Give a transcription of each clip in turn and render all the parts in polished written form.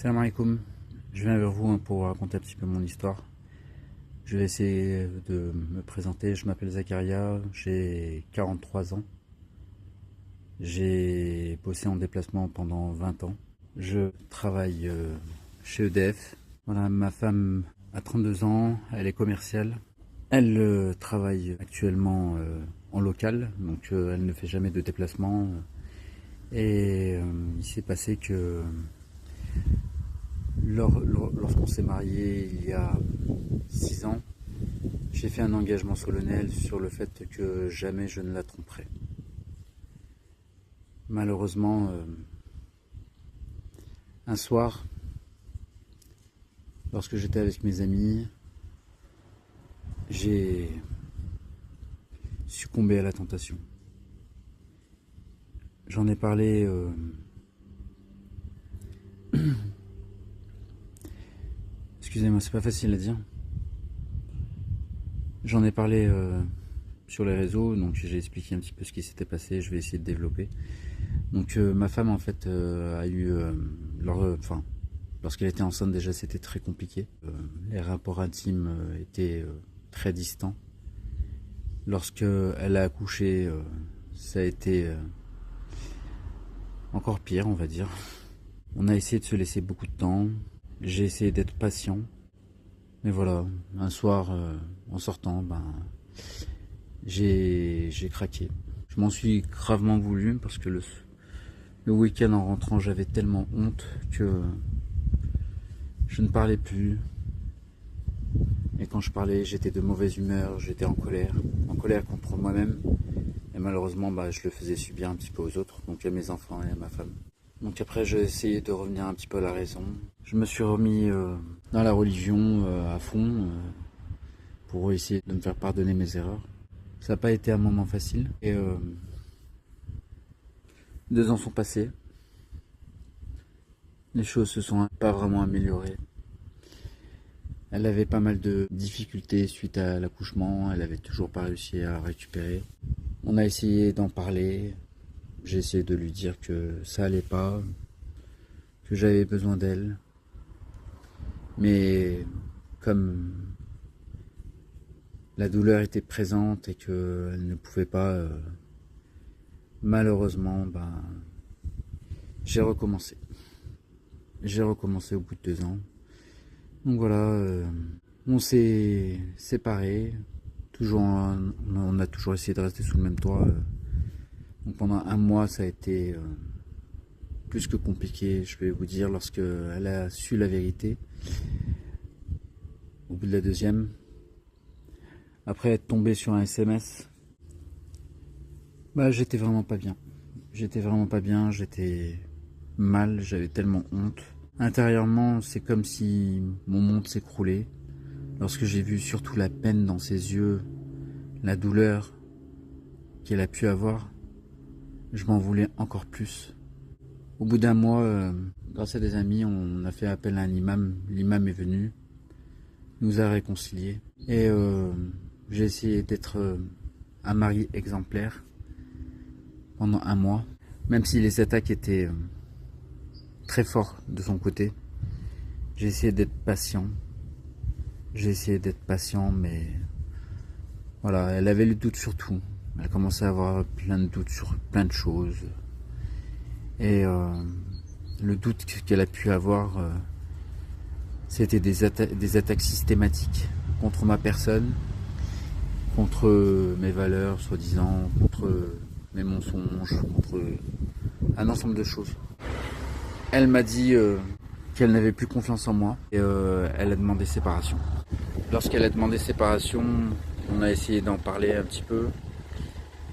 Salam alaikum, je viens vers vous pour raconter un petit peu mon histoire. Je vais essayer de me présenter. Je m'appelle Zakaria, j'ai 43 ans. J'ai bossé en déplacement pendant 20 ans. Je travaille chez EDF. Voilà, ma femme a 32 ans, elle est commerciale. Elle travaille actuellement en local, donc elle ne fait jamais de déplacement. Et il s'est passé que lorsqu'on s'est marié il y a 6 ans, j'ai fait un engagement solennel sur le fait que jamais je ne la tromperai. Malheureusement, un soir, lorsque j'étais avec mes amis, j'ai succombé à la tentation. J'en ai parlé excusez-moi, c'est pas facile à dire. J'en ai parlé sur les réseaux, donc j'ai expliqué un petit peu ce qui s'était passé. Je vais essayer de développer. Donc ma femme en fait a eu lorsqu'elle était enceinte déjà c'était très compliqué. Les rapports intimes étaient très distants. Lorsqu'elle a accouché, ça a été encore pire, on va dire. On a essayé de se laisser beaucoup de temps. J'ai essayé d'être patient. Mais voilà, un soir, en sortant, j'ai craqué. Je m'en suis gravement voulu parce que le week-end en rentrant, j'avais tellement honte que je ne parlais plus. Et quand je parlais, j'étais de mauvaise humeur, j'étais en colère contre moi-même. Et malheureusement, je le faisais subir un petit peu aux autres, donc à mes enfants et à ma femme. Donc après, j'ai essayé de revenir un petit peu à la raison. Je me suis remis dans la religion à fond pour essayer de me faire pardonner mes erreurs. Ça n'a pas été un moment facile. Et 2 ans sont passés. Les choses se sont pas vraiment améliorées. Elle avait pas mal de difficultés suite à l'accouchement. Elle avait toujours pas réussi à récupérer. On a essayé d'en parler. J'ai essayé de lui dire que ça allait pas, que j'avais besoin d'elle. Mais comme la douleur était présente et qu'elle ne pouvait pas, malheureusement, j'ai recommencé. J'ai recommencé au bout de 2 ans. Donc voilà, on s'est séparés. On a toujours essayé de rester sous le même toit. Donc pendant 1 mois, ça a été plus que compliqué, je vais vous dire, lorsqu'elle a su la vérité. Au bout de la 2e, après être tombé sur un SMS, j'étais vraiment pas bien. J'étais vraiment pas bien, j'étais mal, j'avais tellement honte. Intérieurement, c'est comme si mon monde s'écroulait. Lorsque j'ai vu surtout la peine dans ses yeux, la douleur qu'elle a pu avoir, je m'en voulais encore plus. Au bout d'1 mois, grâce à des amis, on a fait appel à un imam. L'imam est venu, nous a réconciliés. Et j'ai essayé d'être un mari exemplaire pendant 1 mois. Même si les attaques étaient très fortes de son côté, j'ai essayé d'être patient. Mais voilà, elle avait le doute sur tout. Elle commençait à avoir plein de doutes sur plein de choses. Et le doute qu'elle a pu avoir, c'était des attaques systématiques contre ma personne, contre mes valeurs, soi-disant, contre mes mensonges, contre un ensemble de choses. Elle m'a dit qu'elle n'avait plus confiance en moi et elle a demandé séparation. Lorsqu'elle a demandé séparation, on a essayé d'en parler un petit peu,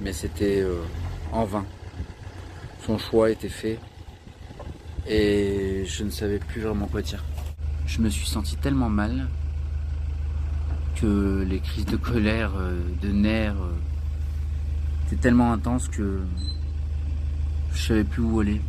mais c'était en vain. Son choix était fait et je ne savais plus vraiment quoi dire. Je me suis senti tellement mal que les crises de colère, de nerfs, étaient tellement intenses que je savais plus où aller,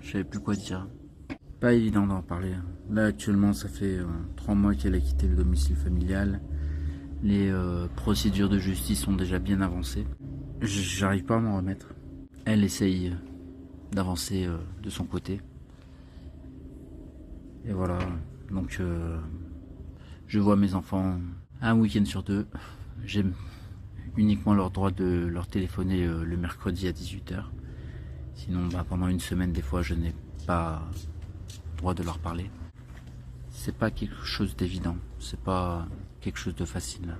je savais plus quoi dire. Pas évident d'en parler. Là actuellement ça fait 3 mois qu'elle a quitté le domicile familial. Les procédures de justice sont déjà bien avancées. J'arrive pas à m'en remettre. Elle essaye d'avancer de son côté. Et voilà, donc je vois mes enfants un week-end sur deux. J'ai uniquement leur droit de leur téléphoner le mercredi à 18h. Sinon, pendant une semaine, des fois, je n'ai pas le droit de leur parler. C'est pas quelque chose d'évident, c'est pas quelque chose de facile.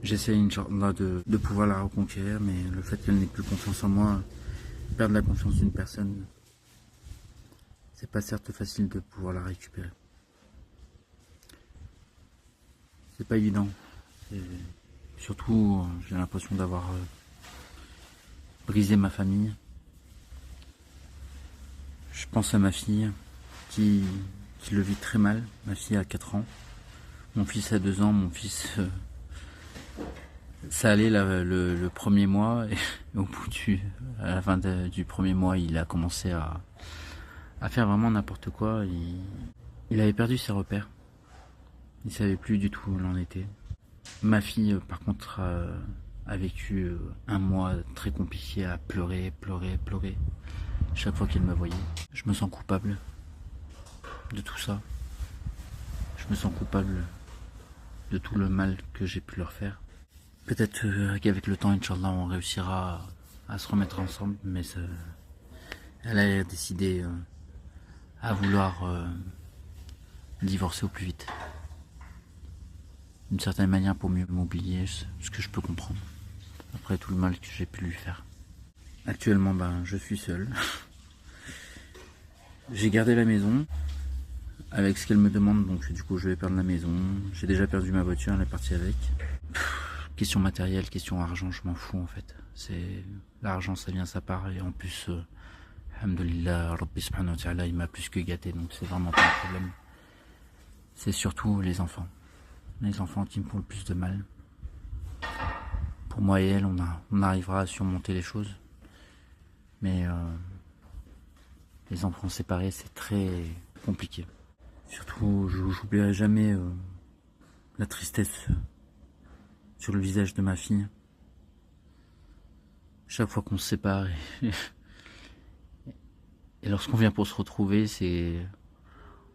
J'essaie, Inch'Allah, de pouvoir la reconquérir, mais le fait qu'elle n'ait plus confiance en moi, perdre la confiance d'une personne, c'est pas certes facile de pouvoir la récupérer. C'est pas évident. Et surtout, j'ai l'impression d'avoir brisé ma famille. Je pense à ma fille qui le vit très mal. Ma fille a 4 ans. Mon fils a 2 ans. Mon fils, ça allait le premier mois. Et au bout à la fin du premier mois, il a commencé à faire vraiment n'importe quoi. Il avait perdu ses repères. Il savait plus du tout où l'on était. Ma fille, par contre, a vécu un mois très compliqué à pleurer. Chaque fois qu'elle me voyait, je me sens coupable de tout ça. Je me sens coupable de tout le mal que j'ai pu leur faire. Peut-être qu'avec le temps, Inch'Allah, on réussira à se remettre ensemble, mais elle a décidé à vouloir divorcer au plus vite. D'une certaine manière pour mieux m'oublier, ce que je peux comprendre. Après tout le mal que j'ai pu lui faire. Actuellement, je suis seul. J'ai gardé la maison avec ce qu'elle me demande, donc du coup je vais perdre la maison. J'ai déjà perdu ma voiture, elle est partie avec. Question matérielle, question argent, je m'en fous en fait. L'argent, ça vient, ça part, et en plus, alhamdoulilah, Rabbi subhanahu wa ta'ala, il m'a plus que gâté, donc c'est vraiment pas un problème. C'est surtout les enfants. Les enfants qui me font le plus de mal. Pour moi et elle, on arrivera à surmonter les choses. Mais les enfants séparés, c'est très compliqué. Surtout, j'oublierai jamais la tristesse sur le visage de ma fille. Chaque fois qu'on se sépare et lorsqu'on vient pour se retrouver, c'est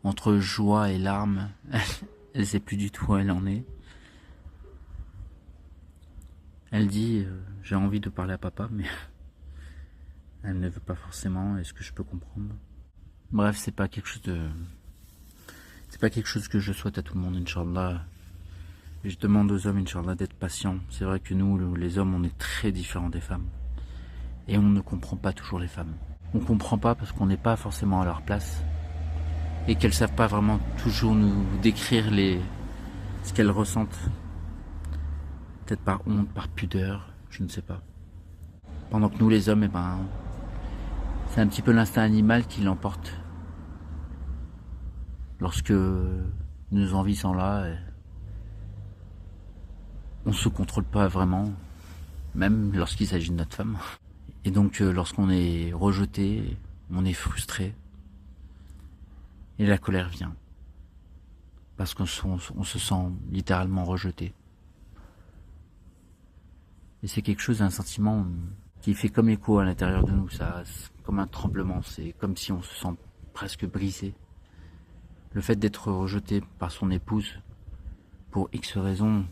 entre joie et larmes. Elle sait plus du tout où elle en est. Elle dit j'ai envie de parler à papa, mais elle ne veut pas forcément. Est-ce que je peux comprendre? Bref, c'est pas quelque chose que je souhaite à tout le monde, Inch'Allah. Je demande aux hommes, Inch'Allah, d'être patients. C'est vrai que nous, les hommes, on est très différents des femmes. Et on ne comprend pas toujours les femmes. On comprend pas parce qu'on n'est pas forcément à leur place. Et qu'elles savent pas vraiment toujours nous décrire ce qu'elles ressentent. Peut-être par honte, par pudeur, je ne sais pas. Pendant que nous les hommes, c'est un petit peu l'instinct animal qui l'emporte. Lorsque nos envies sont là, on se contrôle pas vraiment, même lorsqu'il s'agit de notre femme. Et donc lorsqu'on est rejeté, on est frustré, et la colère vient. Parce qu'on se sent littéralement rejeté. Et c'est quelque chose, un sentiment qui fait comme écho à l'intérieur de nous, ça, comme un tremblement, c'est comme si on se sent presque brisé. Le fait d'être rejeté par son épouse, pour X raisons,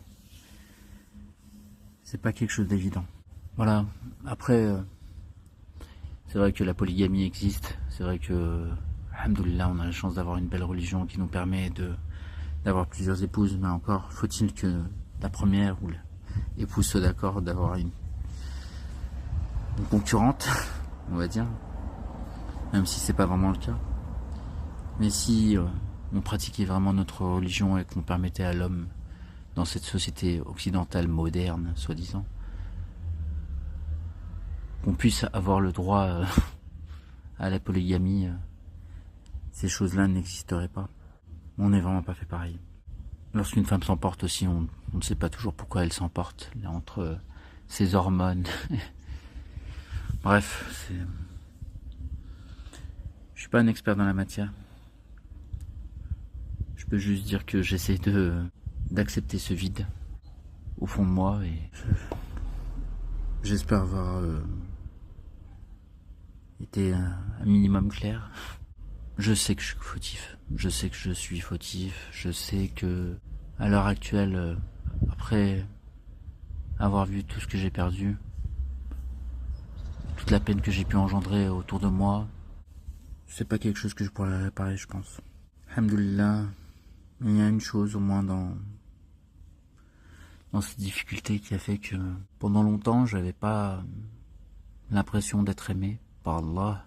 c'est pas quelque chose d'évident. Voilà, après, c'est vrai que la polygamie existe, c'est vrai que, alhamdoulilah, on a la chance d'avoir une belle religion qui nous permet d'avoir plusieurs épouses, mais encore, faut-il que la première ou l'épouse soit d'accord d'avoir une concurrente, on va dire, même si c'est pas vraiment le cas. Mais si on pratiquait vraiment notre religion et qu'on permettait à l'homme, dans cette société occidentale moderne, soi-disant, qu'on puisse avoir le droit à la polygamie, ces choses-là n'existeraient pas. On n'est vraiment pas fait pareil. Lorsqu'une femme s'emporte aussi, on ne sait pas toujours pourquoi elle s'emporte, entre ses hormones. Bref, je suis pas un expert dans la matière. Je peux juste dire que j'essaie d'accepter ce vide au fond de moi, et j'espère avoir été un minimum clair. Je sais que je suis fautif. Je sais que je suis fautif. Je sais que, à l'heure actuelle, après avoir vu tout ce que j'ai perdu, toute la peine que j'ai pu engendrer autour de moi, c'est pas quelque chose que je pourrais réparer, je pense. Alhamdoulilah, il y a une chose au moins dans cette difficulté qui a fait que pendant longtemps, j'avais pas l'impression d'être aimé par Allah,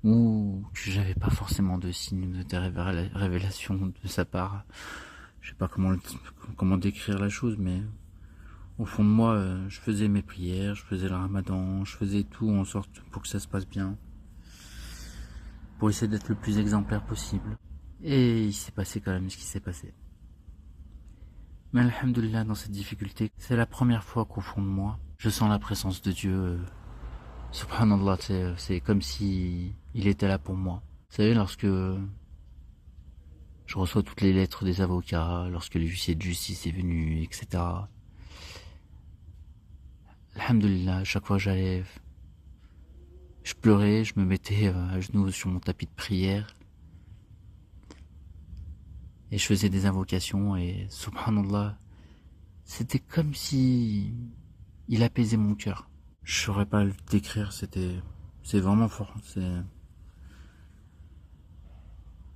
ou que j'avais pas forcément de signes de révélation de sa part. Je sais pas comment décrire la chose, mais au fond de moi, je faisais mes prières, je faisais le ramadan, je faisais tout en sorte pour que ça se passe bien, pour essayer d'être le plus exemplaire possible. Et il s'est passé quand même ce qui s'est passé. Mais alhamdoulilah, dans cette difficulté, c'est la première fois qu'au fond de moi, je sens la présence de Dieu. Subhanallah, c'est comme si il était là pour moi. Vous savez, lorsque je reçois toutes les lettres des avocats, lorsque l'huissier de justice est venu, etc. Alhamdoulilah, chaque fois je pleurais, je me mettais à genoux sur mon tapis de prière. Et je faisais des invocations et subhanallah, c'était comme si il apaisait mon cœur. Je saurais pas le décrire, c'est vraiment fort.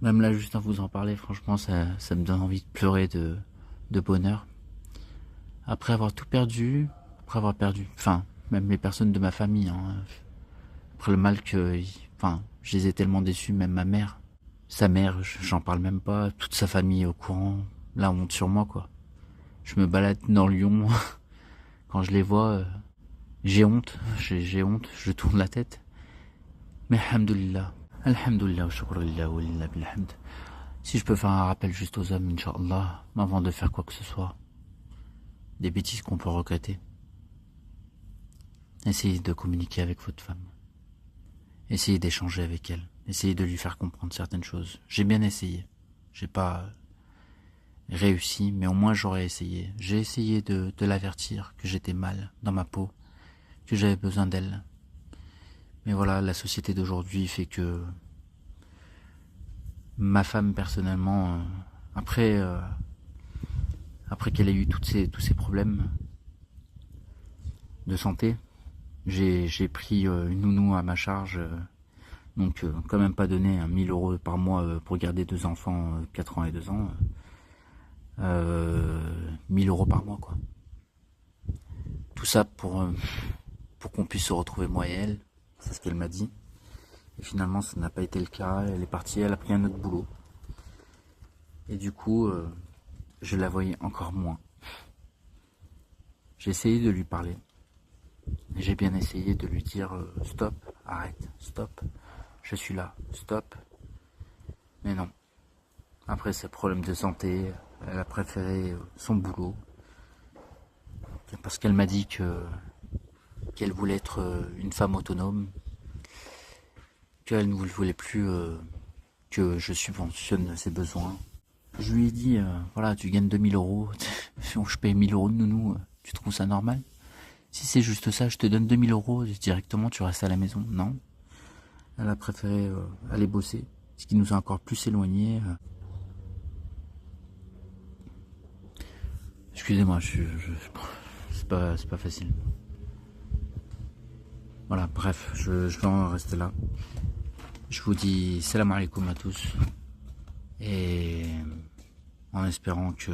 Même là, juste à vous en parler, franchement, ça me donne envie de pleurer de bonheur. Après avoir tout perdu, enfin, même les personnes de ma famille, hein, après le mal je les ai tellement déçus, même ma mère. Sa mère, j'en parle même pas, toute sa famille est au courant, la honte sur moi, quoi. Je me balade dans Lyon, quand je les vois, j'ai honte, je tourne la tête. Mais alhamdoulilah, wa shukrillah wa lillah bilhamd. Si je peux faire un rappel juste aux hommes, Inch'Allah, avant de faire quoi que ce soit, des bêtises qu'on peut regretter. Essayez de communiquer avec votre femme. Essayez d'échanger avec elle. Essayez de lui faire comprendre certaines choses. J'ai bien essayé. J'ai pas réussi, mais au moins j'aurais essayé. J'ai essayé de l'avertir que j'étais mal dans ma peau, que j'avais besoin d'elle. Mais voilà, la société d'aujourd'hui fait que ma femme, personnellement, après qu'elle ait eu tous ces problèmes de santé, j'ai pris une nounou à ma charge, donc quand même pas donné 1000 € par mois pour garder 2 enfants, 4 ans et 2 ans, 1000 € par mois, quoi. Tout ça pour qu'on puisse se retrouver moi et elle, c'est ce qu'elle m'a dit. Et finalement ça n'a pas été le cas, elle est partie, elle a pris un autre boulot. Et du coup, je la voyais encore moins. J'ai essayé de lui parler. J'ai bien essayé de lui dire stop, arrête, stop, je suis là, stop. Mais non. Après ses problèmes de santé, elle a préféré son boulot. Parce qu'elle m'a dit qu'elle voulait être une femme autonome, qu'elle ne voulait plus que je subventionne ses besoins. Je lui ai dit, voilà, tu gagnes 2000 €, je paye 1000 € de nounou, tu trouves ça normal? Si c'est juste ça, je te donne 2000 € directement, tu restes à la maison. Non. Elle a préféré aller bosser, ce qui nous a encore plus éloignés. Excusez-moi, c'est pas facile. Voilà, bref, je vais en rester là. Je vous dis salam alaikum à tous. Et en espérant que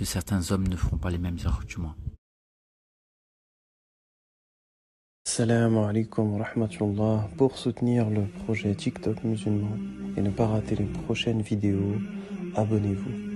certains hommes ne feront pas les mêmes erreurs que moi. Salam alaikum wa rahmatullah. Pour soutenir le projet TikTok musulman et ne pas rater les prochaines vidéos, abonnez-vous.